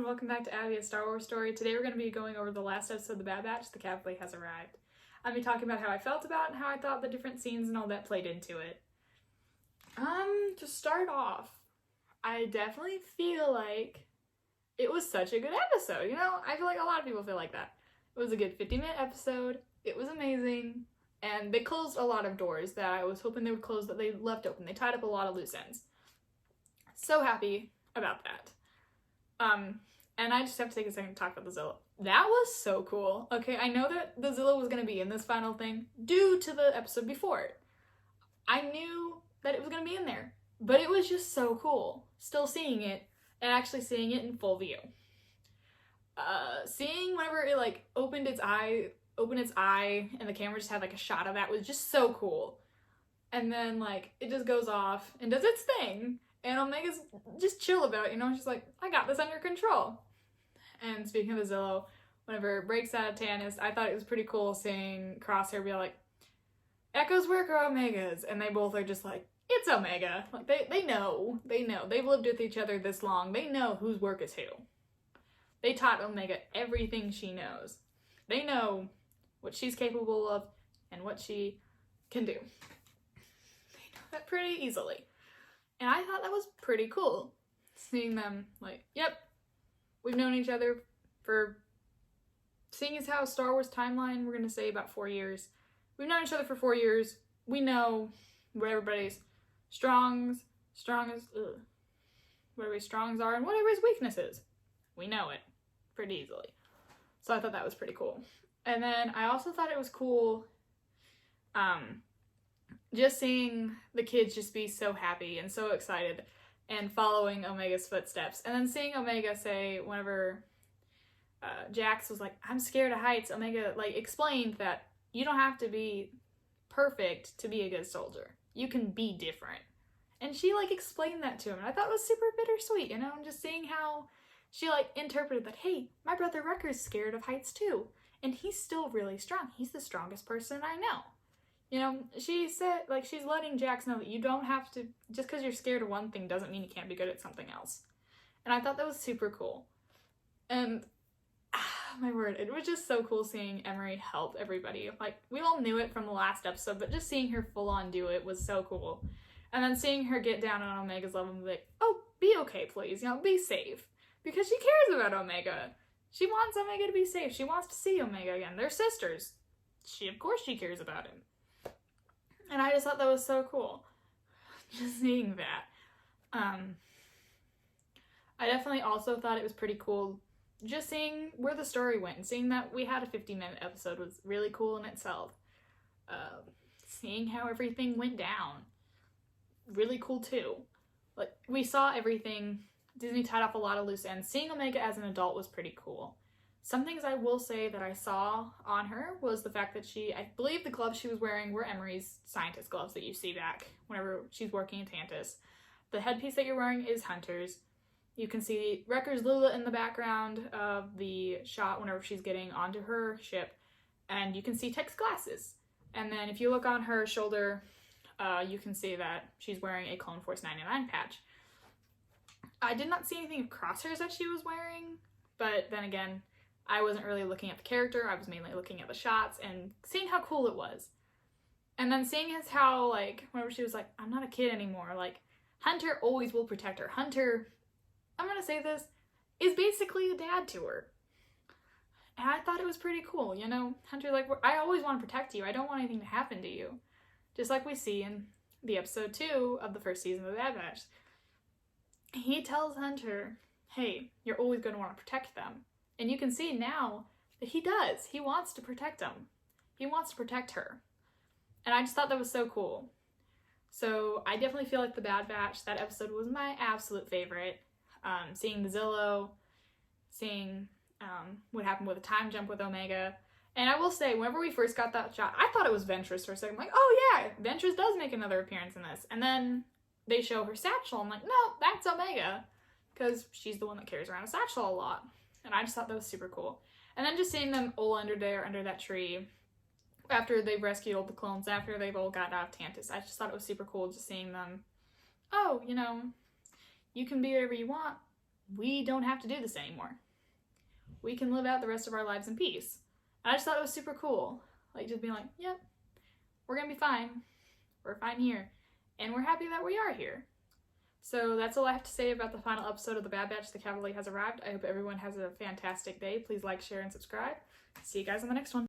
welcome back to Abby, a Star Wars story. Today we're going to be going over the last episode of The Bad Batch, The Cab Fleet Has Arrived. I'll be talking about how I felt about it and how I thought the different scenes and all that played into it. To start off, I definitely feel like it was such a good episode. I feel like a lot of people feel like that. It was a good 50-minute episode. It was amazing. And they closed a lot of doors that I was hoping they would close that they left open. They tied up a lot of loose ends. So happy about that. And I just have to take a second to talk about the Zillow. That was so cool. Okay, I know that the Zillow was going to be in this final thing due to the episode before it. I knew that it was going to be in there, but it was just so cool. Still seeing it, and actually seeing it in full view. Seeing whenever it, opened its eye, and the camera just had, a shot of that was just so cool. And then, it just goes off and does its thing. And Omega's just chill about it, she's like, I got this under control. And speaking of the Zillow, whenever it breaks out of Tanis, I thought it was pretty cool seeing Crosshair be like, Echo's work or Omega's? And they both are just like, it's Omega. They know. They've lived with each other this long. They know whose work is who. They taught Omega everything she knows. They know what she's capable of and what she can do. They know that pretty easily. And I thought that was pretty cool. Seeing them yep, we've known each other for, seeing as how Star Wars timeline, we're going to say about 4 years. We've known each other for 4 years. We know what everybody's strongs are and what everybody's weaknesses. We know it pretty easily. So I thought that was pretty cool. And then I also thought it was cool, just seeing the kids just be so happy and so excited and following Omega's footsteps. And then seeing Omega say, whenever Jax was like, I'm scared of heights, Omega explained that you don't have to be perfect to be a good soldier. You can be different. And she explained that to him. And I thought it was super bittersweet, and just seeing how she interpreted that, hey, my brother Wrecker's scared of heights too. And he's still really strong. He's the strongest person I know. She said, she's letting Jax know that you don't have to, just because you're scared of one thing doesn't mean you can't be good at something else. And I thought that was super cool. And, my word, it was just so cool seeing Emery help everybody. We all knew it from the last episode, but just seeing her full on do it was so cool. And then seeing her get down on Omega's level and be like, oh, be okay, please, be safe. Because she cares about Omega. She wants Omega to be safe. She wants to see Omega again. They're sisters. Of course she cares about him. And I just thought that was so cool. Just seeing that. I definitely also thought it was pretty cool just seeing where the story went. And seeing that we had a 50-minute episode was really cool in itself. Seeing how everything went down. Really cool too. We saw everything. Disney tied off a lot of loose ends. Seeing Omega as an adult was pretty cool. Some things I will say that I saw on her was the fact that I believe the gloves she was wearing were Emery's scientist gloves that you see back whenever she's working in Tantus. The headpiece that you're wearing is Hunter's. You can see Wrecker's Lula in the background of the shot whenever she's getting onto her ship. And you can see Tech's glasses. And then if you look on her shoulder, you can see that she's wearing a Clone Force 99 patch. I did not see anything of Crosshairs that she was wearing, but then again, I wasn't really looking at the character. I was mainly looking at the shots and seeing how cool it was. And then seeing as how, whenever she was like, I'm not a kid anymore, Hunter always will protect her. Hunter, I'm gonna say this, is basically a dad to her. And I thought it was pretty cool, Hunter's I always want to protect you. I don't want anything to happen to you. Just like we see in the episode 2 of the first season of The Bad Batch. He tells Hunter, hey, you're always going to want to protect them. And you can see now that he does. He wants to protect them. He wants to protect her. And I just thought that was so cool. So I definitely feel like The Bad Batch, that episode was my absolute favorite. Seeing the Zillow, seeing what happened with the time jump with Omega. And I will say, whenever we first got that shot, I thought it was Ventress for a second. I'm like, oh yeah, Ventress does make another appearance in this. And then they show her satchel. I'm like, no, that's Omega. Because she's the one that carries around a satchel a lot. And I just thought that was super cool. And then just seeing them all under that tree, after they've rescued all the clones, after they've all got out of Tantus, I just thought it was super cool just seeing them, oh, you can be whatever you want. we don't have to do this anymore. We can live out the rest of our lives in peace. And I just thought it was super cool. Like, just being like, yep, we're gonna be fine. We're fine here. And we're happy that we are here. So that's all I have to say about the final episode of The Bad Batch. The Cavalry has arrived. I hope everyone has a fantastic day. Please like, share, and subscribe. See you guys on the next one.